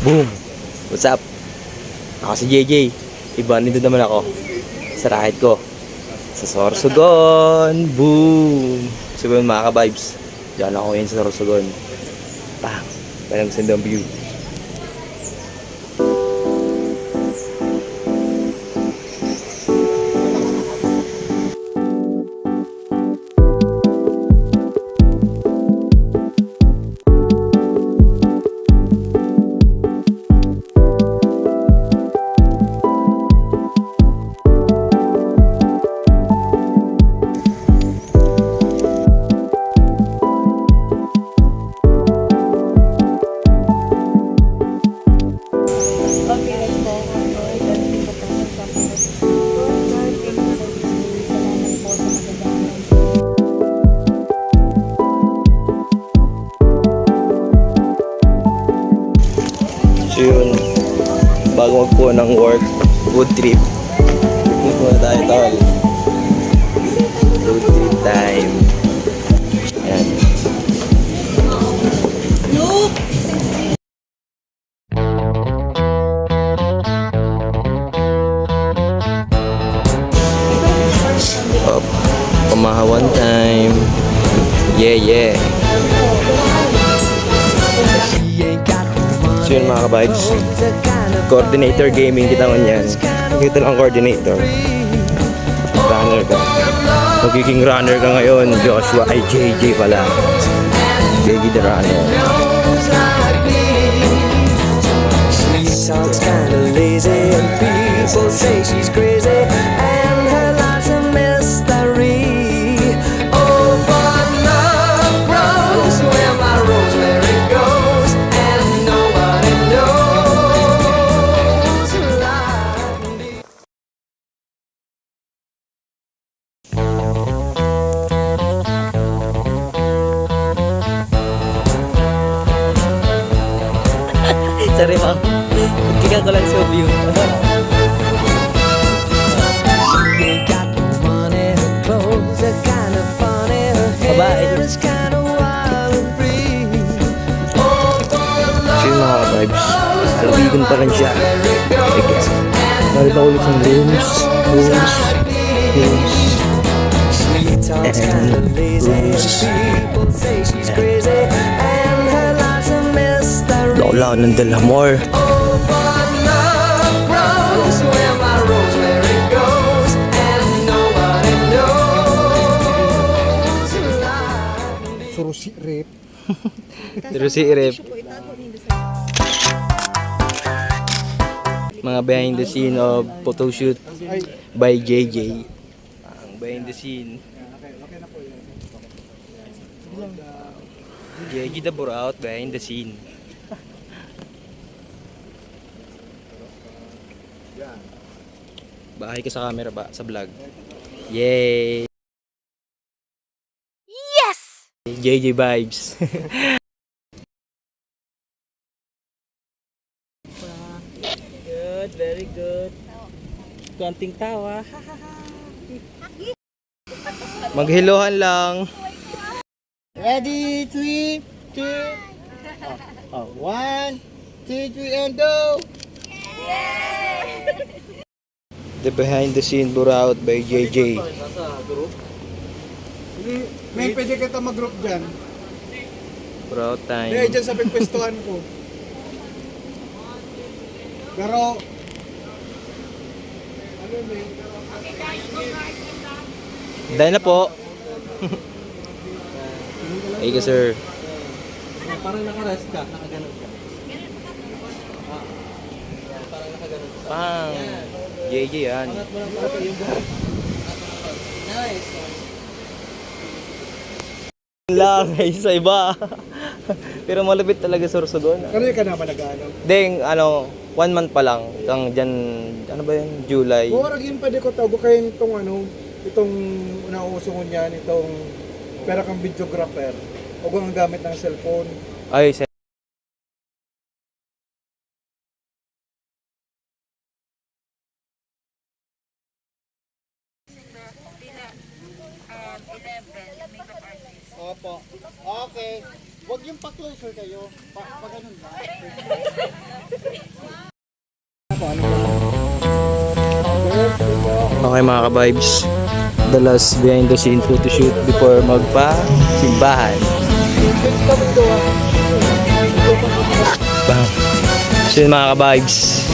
Boom! What's up? Ako si JJ. Iba, nito naman ako sa racket ko. Sa Sorsogon! Boom! So yun mga ka-vibes. Diyan ako ngayon sa Sorsogon. Bang! Parang gusto ng view. So yun, bago magpo ng work, food trip. Picnic muna tayo, tol. Food trip time. Ayan. Oh, pamahawan time. Yeah, yeah. So yun mga ka-vibes, coordinator gaming kita mo yan. Kita lang coordinator. Runner ka. Magiging runner ka ngayon, Joshua. Ay, JJ pala. JJ the runner. She talks kinda lazy and people say she's crazy and her life's a mystery. Oh, but love grows where my rosemary goes and nobody knows like me. Sorry ma'am. Tingnan ko lang sa view. She ain't got no money, her clothes are kinda funny, her hair is kinda wild and free. Oh, but So yun mga ka-vibes, kaibigan pa lang siya. Mary goes Mahal ba ulit ng rooms? Rooms? Rooms? She talks kinda lazy and people say she's crazy and her life's a mystery. Lola ng Delamore. Oh, but love grows where my rosemary goes and nobody knows like me. Surusi rip. Pero si Irep. Mga behind the scene of photo shoot by JJ. Ang behind the scene. JJ the Buraut behind the scene. Bahay ka sa camera ba? Sa vlog. Yay! Yes! JJ vibes. Good, very good. Konting tawa. Maghiluhan lang. Ready, 3, 2, 1, 2, 3, and go! The behind the scene Buraut by JJ. May pwede kita mag-group dyan. Buraut Hindi, time. dyan sa pagpwestuhan ko. Pero, Dahil na po. Hey ka sir. parang naka-rest ka, nakaganon ka. Parang nakaganon ka. Pang. JJ yan. Angat mo lang para yung gano'n. Nice. Lang sa iba. Pero malapit talaga Sorsogon. Kanina ka naman nag-ano? Deng, 1 month pa lang. Kang dyan, ano ba yun? July. Huwag yun pwede ko tago kayo itong nauuso ko niyan, itong pera kang videographer. Huwag ang gamit ng cellphone. Ay, Opo. Okay. Huwag yung pa-closer kayo. Pa-ganun ba? Okay mga ka-vibes, the last behind the scene photo shoot before magpa-simbahan. Bang. So yun mga ka-vibes,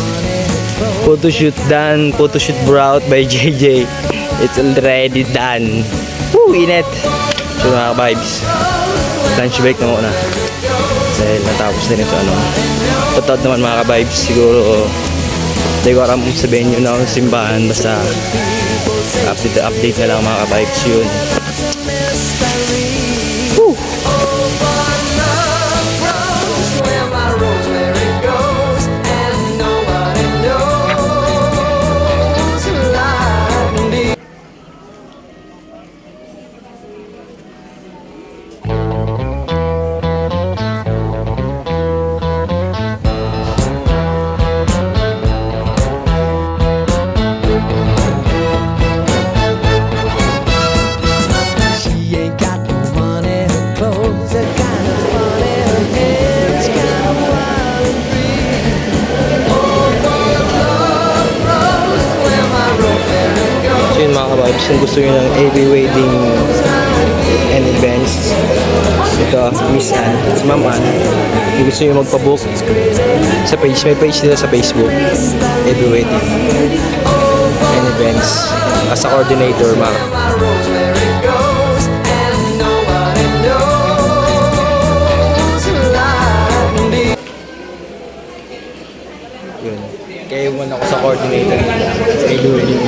photo shoot done, photo shoot brought by JJ. It's already done. Woo, init. So mga ka-vibes, lunch break na muna. Dahil natapos din ito ano. Totoo naman mga ka-vibes, siguro hindi ko alam kung sabihin nyo na akong simbahan, basta update na lang mga ka-vibes yun. Woo! Where my rosemary goes, and nobody knows like me. She ain't got no money, her clothes are kind of funny, her hair's kind of wild and free. Oh, but love grows where my rosemary goes. So yun mga ka-vibes, kung gusto nyo ng AB wedding and events, ito, Miss Ann, si Ma'am Ann, kung gusto nyo magpabook sa page, may page dito sa Facebook, AB wedding and events, as a coordinator mga My rosemary goes, and nobody knows like me. yun. Kaya yung ako sa coordinator nila, sa AB wedding.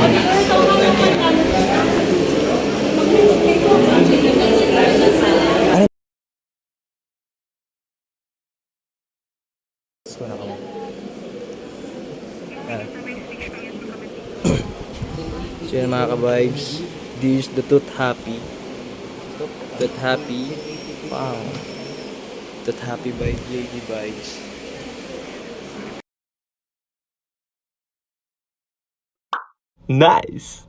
So yun mga ka-vibes, this is the Tooth Happy. Tooth Happy. Wow. Tooth Happy by JD Vibes. Nice!